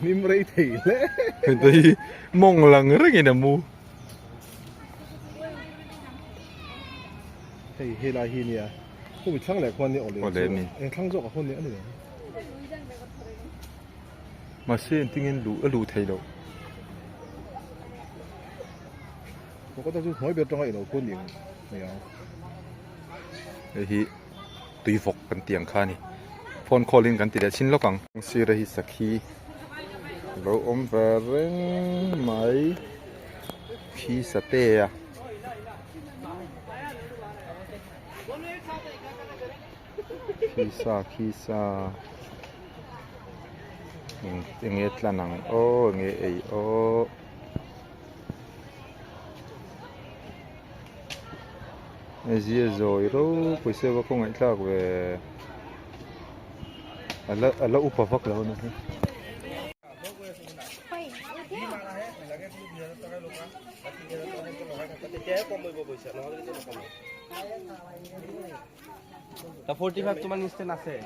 nim rei thei le Thì mong là người cái nào mu. hei la hi nia ku mi thang le kwan ni ole Ole ni. en thang zo ka hon ni ani Mà xem tiếng Anh lũ thầy đâu. ko ko ta ju hoi be tong ai lo kun ni ne ya Thì tùy phục cần tiếng kha ni. Phone calling cần tiền xin lo căng. Xí ra hi sakhi. Lâu về reng mấy khi sa tê à. Khi sa nghe là nặng ô nghe ấy ô nghe gì rồi đâu bây giờ có ngày khác về là upa vắc lâu nữa The 45 to man instant আছে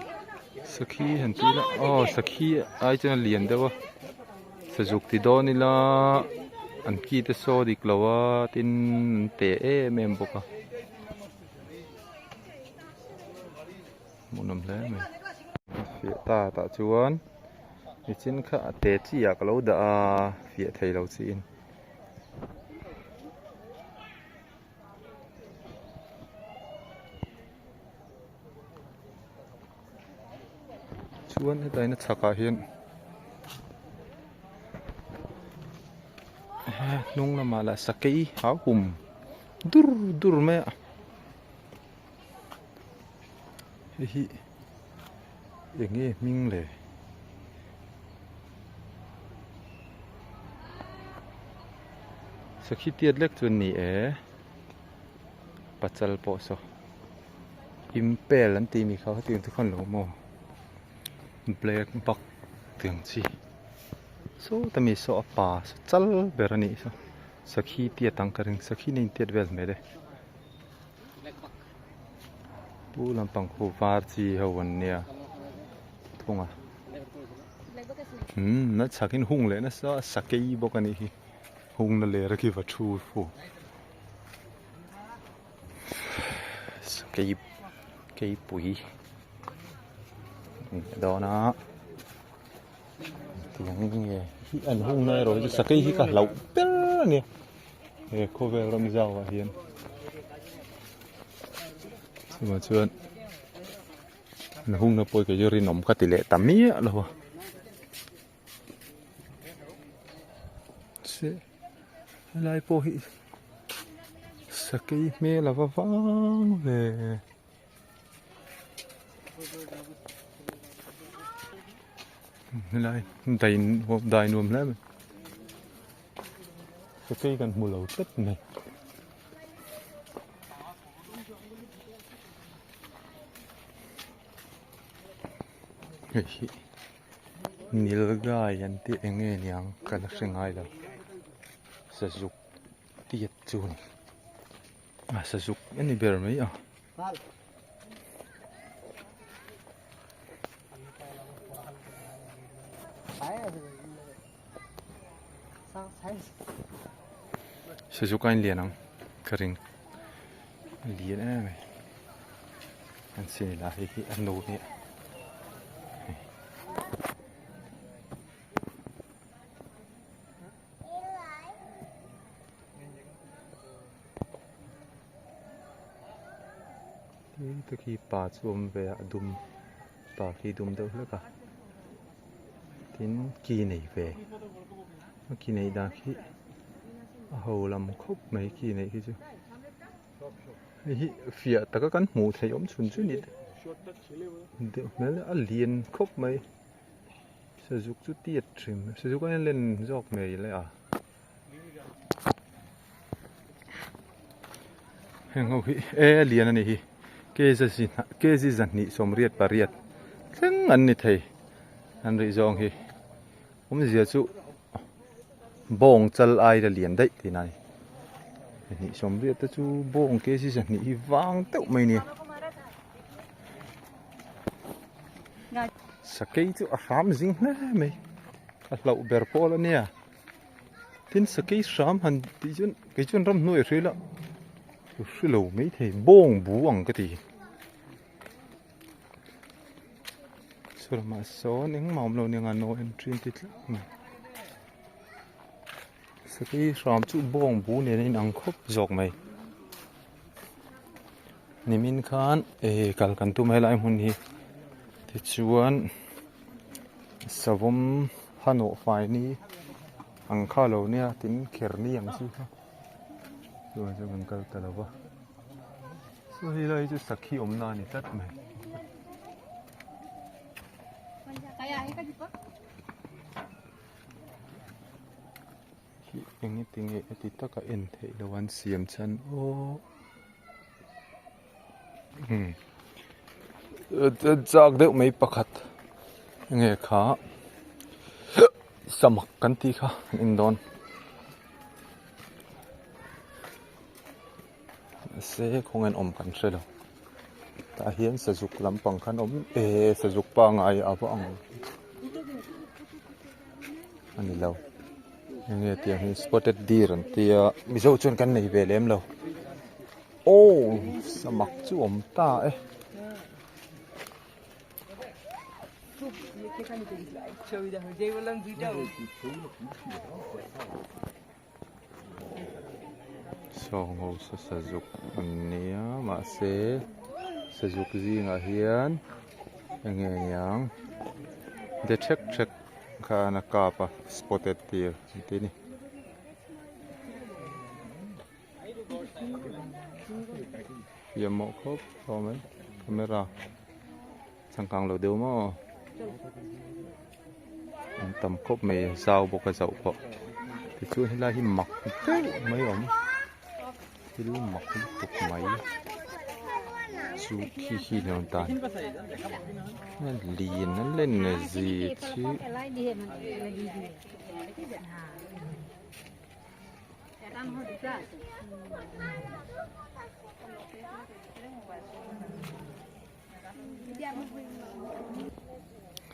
Sakhi hẳn tí là Sakhi ai cho nên liền đâu sử dụng thì đó ni là anh kia tới so đi lâu tin tệ em bốc à một năm lẽ mày phía ta chuan thì trên khá tệ chỉ à lâu đã phía thầy lâu xin chuan cái này nó chả cả hiện nung là mà là sakei háo hùm dur mẹ hiอย่างงี้มิ่งเลยสักขี้เตียดเล็กจนนี่ปัจจัลโปโซอิมเปลันตีมีเขาตีนทุกคนหลงโมเบลกบักเตียงจีโซแต่มีโซอป่าจัลเบรนี่โซสักขี้เตียดตังกระริงสักขี้นี่เตียดเวลไม่ได้ปูลำปังคูวาร์จีเฮวันเนียทุ่งอ่ะนั่นสักหินหุ่งเลยนะสักเกย์บอกกันนี่หุ่งนั่นเลยรักที่ว่าชูฟูสักเกย์ปุ๋ยดอนะอย่างนี้อันหุ่งนั่นเราจะสักเกย์กับเราเปล่าเนี่ยโคเวอร์เราไม่เจ้าว่าเฮียนสมัยชวนหุ่งน่ะป่วยกับยูรินอมก็ติเละตามนี้แล้ววะเสียอะไรป่วยสักกี่เมล์ละฟังเลยอะไรได้นวมแล้วสักกี่กันมูเหลาตึ๊ดเนี่ย nilgai an ti enge niang kan hrengai lo sazuk tiat chun sazuk ani ber mai a sazuk an lianang karing lian mai an sin la hi an no ni từ khi bà chuông về đùm bà khi đùm đâu nữa cả đến kỳ này về kỳ này đã khi hầu làm khúc mấy kỳ này kia chứ phía ta có cắn mù thấy ốm chun chứ nhỉ được mấy là liền khúc mấy sử dụng chút tiệt trim sử dụng cái lên giọt này lại à hàng hậu liền này cái gì dặn nị xóm riết bà riết khăng ăn nị thầy ăn rồi dòng hi gì chú bông chal ai là liền đấy thì này nị xóm riết chú bông cái gì dặn nị vang tậu mày nè sắc cái chú ám dính nè mày lậu bèr po là nè tin sẽ cái sám hẳn cái chuyện râm nuôi rồi là rồi lậu mấy thầy bông bú ăn cái gì rồi mà số những mỏng lâu những anh nói chuyện tít lắm sẽ cái sám chú bông bú này nên ăn khóc giọt mày nimin khan kal kan tu mai lai mun hi ti chuan savom hano fai ni ang kha lo nia tin kher ni ang si kha rồi cho mình kal ta lawa so hi lai chu sakhi om na ni tat mai hi anything ti ta ka en thei lawan siam chan o chắc được mấy bậc hạt nghe khá sầm cắn tí khá in đòn sẽ không ăn ôm cắn sẽ đâu ta hiến sử dụng làm bằng khăn ôm sử dụng ba ngày à vợ anh lâu nghe tiếng hình spotted deer thì bây giờ chuyện cái này về em lâu ô sầm chú ôm ta ấy so ngô sử dụng anh nia mà sẽ sử dụng gì ngà hiền nghe nhàng để check khá na capa spotted deer thế này giờ một khúc thôi mấy camera sang càng lầu đều mà tầm khúc mày sao bộ cái dậu bộ thì chưa hay là hiểm mặc mấy ông thì lúc mặc tục máy chú khi nào tàn nó liền nó lên là gì chứ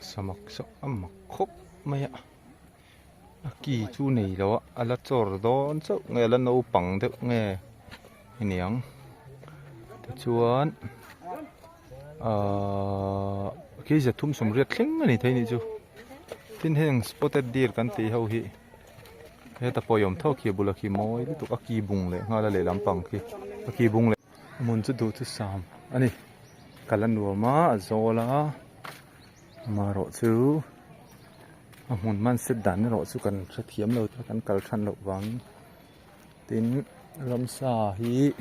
samak sok amak khop maya kỳ chu này đó ala chor don so nghe là nấu bằng được nghe niang chuan cái giờ thum sum riết khinh này thấy này chú tin heng spotted deer kan ti hau hi he ta poyom tho ki bula ki moi tu ka ki bung le nga la le lam pang ki bung le mun chu du chu sam ani kalan wa ma zola mà rõ chứ muốn man xếp đàn rõ chứ cần rất hiếm lâu cần cần khăn lậu vắng tin lâm xa hi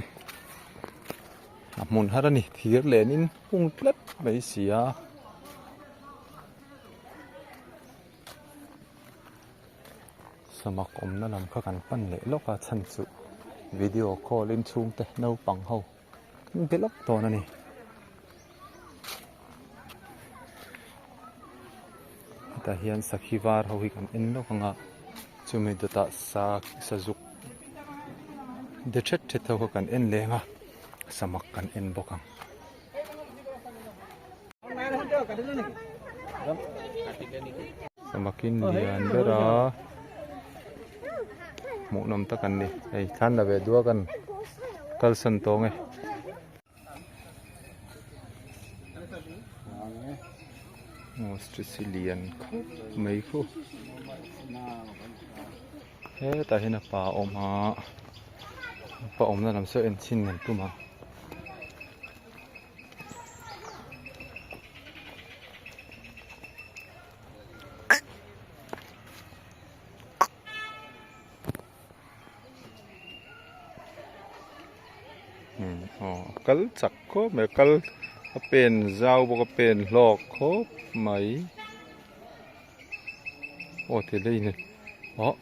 muốn hát này thì lên in hung lết mấy xía samac om nó làm các cần phân lệ lóc à chân sự video call lên chung te nâu bằng hậu cái lóc to này ta hian sakhivar ho hi kan en lo kanga chumi data sa sajuk de chet chet ho kan en lenga samak kan en bokang samakin lian bera mu nom ta kan ni ei than la ve dua kan kalsan tong e Australian mấy khu thế tại hiện là bà ôm họ bà ôm ra làm sao em xin nhận tu mà cල් chặt có mẹ cл có pen dao có pen lọc có mấy ô thế đây này đó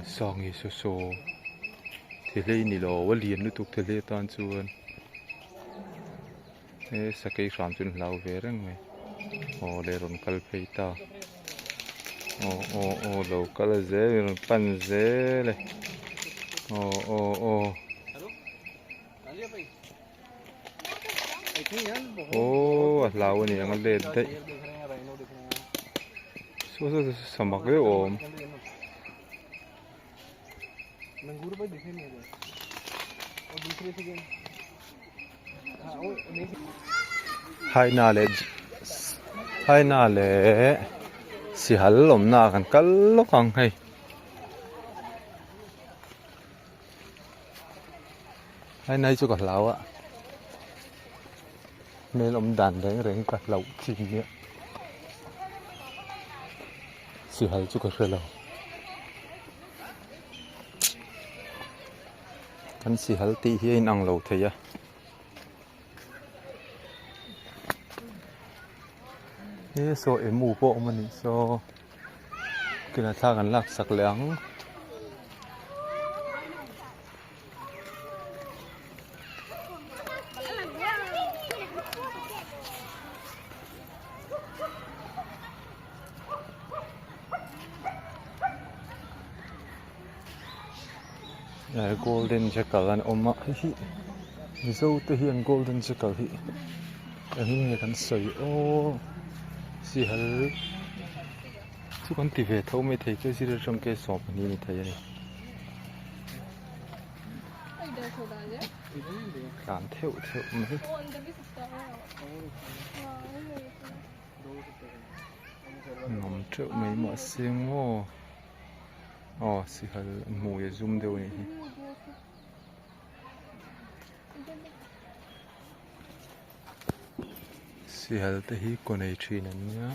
sao nghe số số thế đây này loว่า liền nó tục thế đây toàn chuan thế sao cái sản xuất lao về rồi nghe ô để rồi cl phải ta ô lâu cl dễ rồi pan dễ này ô ô lao này ngon lên đấy số sầm cái ôm लंगूर भाई दिखे नहीं है और दूसरे से हाँ वो नहीं hai na le si hal lom na kan kal lo kang hai hai nay cho cả lão ạ nên lom đàn đấy rèn cả lão chim nhé si hal cho cả lão kan si hal ti hi in ang lo thei ya e so emu po mani so kina tha kan lak sak leang golden jackal an oma hi zo te hian golden jackal hi anh nghe kan soi o si hal chu kan ti ve thau me thei ke sir ram ke sop ni thei ani kan theu me ngom treu mai mo sing o si hal mu ye zoom deu ni si hal te hi ko nei thin an nia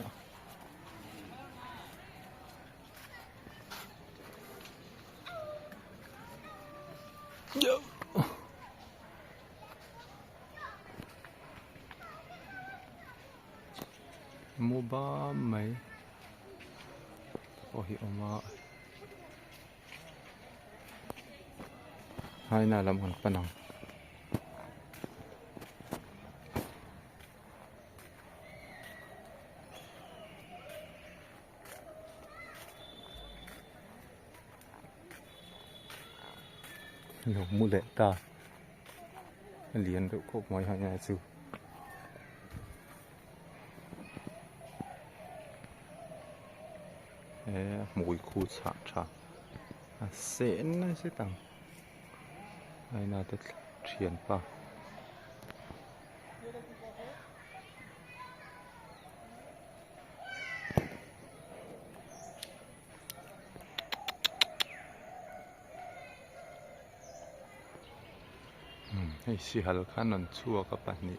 mu ba mai o hi oma hai na lam han panang mu lệ ta liền được khóc mọi hai nhà chú mùi khu chạm chạm sến nó sẽ tăng hay là tất triển pa hay si hal kanan chua kapan ni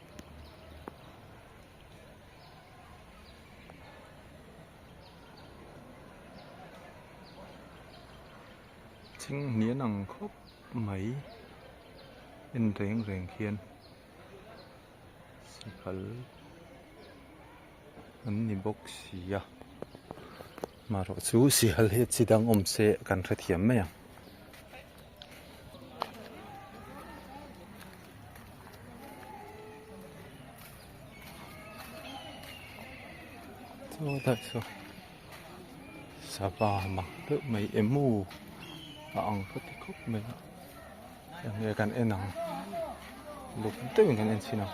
chính nghĩa năng khóc mấy in rèn khiên si hal anh ni bốc si à mà rồi chú si hal hết si đang xe cần phải thiểm mấy à thật sự Sapa mặc tự mấy em mù ông có cái khúc mình em ngheกันem nào lục tựกันem xin nào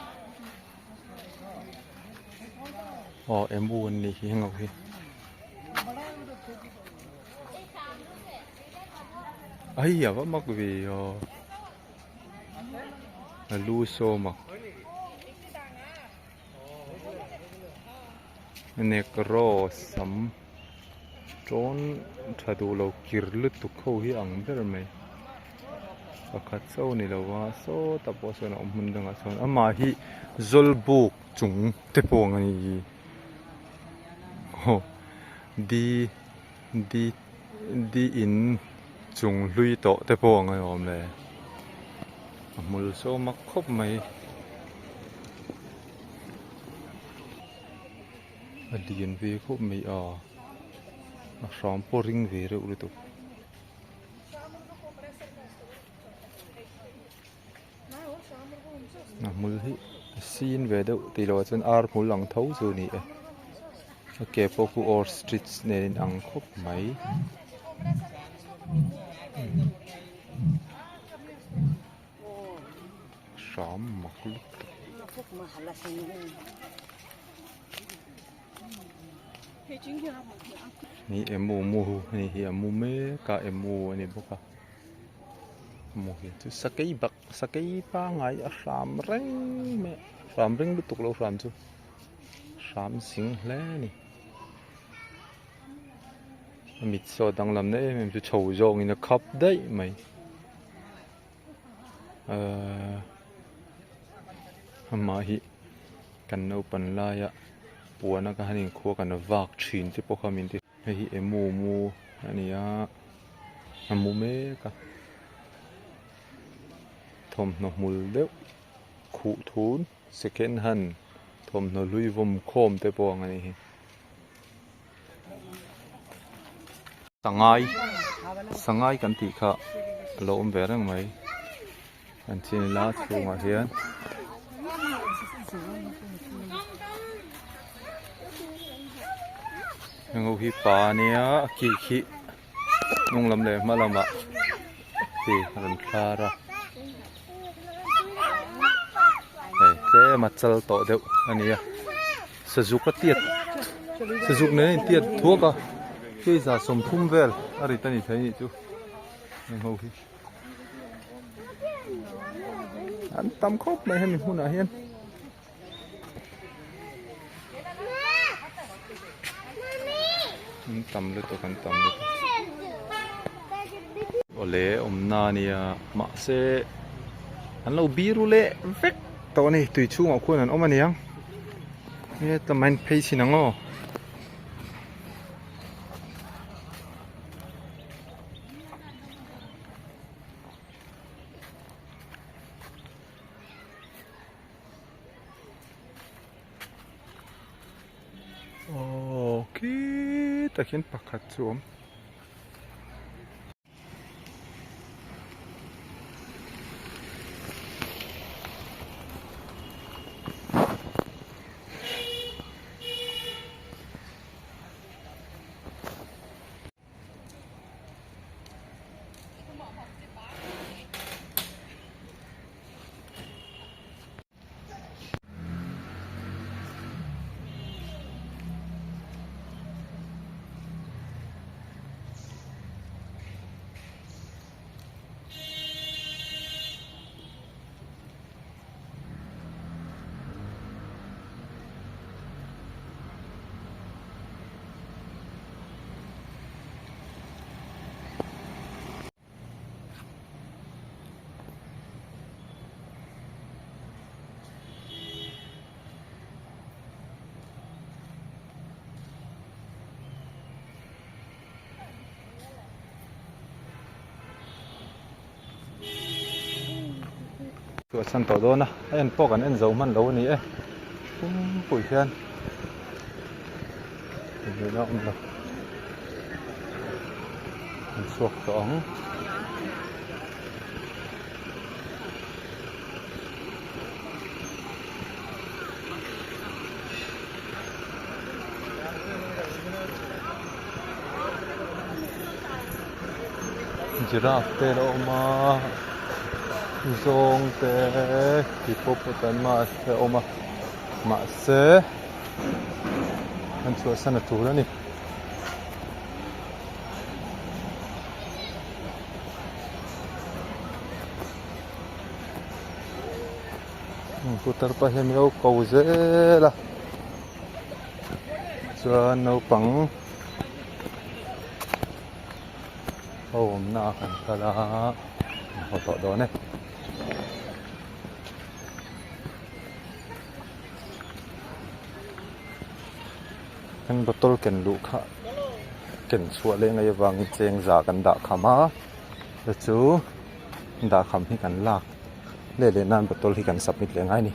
em mù này hi ngọc hi ấy à vẫn mắc vì lu xô mặc necro sắm trốn thà đủ lâu kir lứt tục khâu hi ang der mai pakhat so ni lawa so tapo so na mun danga son ama hi zolbuk chung te pong ani ho di in chung lui to te pong ai om le mul so mak khop mai điền về khúc mấy xóm poring về rồi được tụ mưa hi xin về đâu thì lo chân ar mul lăng thấu rồi nè cái poku or streets nên ăn khúc mấy xóm mặc lúc นี่เอ็มมูมูนี่เฮียมูเมกะเอ็มมูนี่บุกะมูเฮียจุสกัยบักสกัยปังไงรามเร่งเมรามเร่งลุตุกโลรามจุรามสิงห์แล้วนี่มิดโซดังลำเนี่ยมันจะโชว์โจงอินคับได้ไหมมาฮิกันเอาปันลายะปัวนักฮันนี่ขัวกันวักชินที่พวกเขามินที่ฮิเอมูมูอันนี้อะมูเมกะทอมนมุลเดวคู่ทูนเซคันฮันทอมนลุยวมโคมเตปองอันนี้สังไงกันตีค่ะโลมเบรังไหมอันที่นี่ลาสูงมาเฮียนยังเอาที่ป่าเนี่ยขี้นุ่งลำเลยมาลำบะที่รันคลาระเฮ้ยเจ๊มาจัลโตเดี๋ยวอันนี้สจุกเตียดสจุกเนี่ยเตียดทั่วก็ที่จะสมทุ่มเวลอะไรตั้งนี่ใช่ไหมจูยังเอาที่อันตำครบไม่ให้มีหุ่นอาเฮียนตำเลยตัวกันตำเลยโอเล่อมนาเนี่ยมาเสอันเราบีรุเล่เวกตัวนี้ตุยชูเอาคนนั้นออกมาเนี่ยนี่แต่มันเพย์ชินังอ๋อโอเคแต่เห็นปากขัดสวมตัวฉันต่อโดนนะไอ้อันปอกกันอันเจ้ามันเรานี่ปุ๋ยเทียนเดี๋ยวเรามันสวกสองจิราฟเตโลมาzong te hippopotamus te oma ma se an chua sana tu la ni putar pa hem lo ko ze la chuan no pang om na kan kala ho to do ne kan botol ken lu kha ken chua le ngai wang cheng za kan da khama chu da kham hi kan lak le nan botol hi kan submit le ngai ni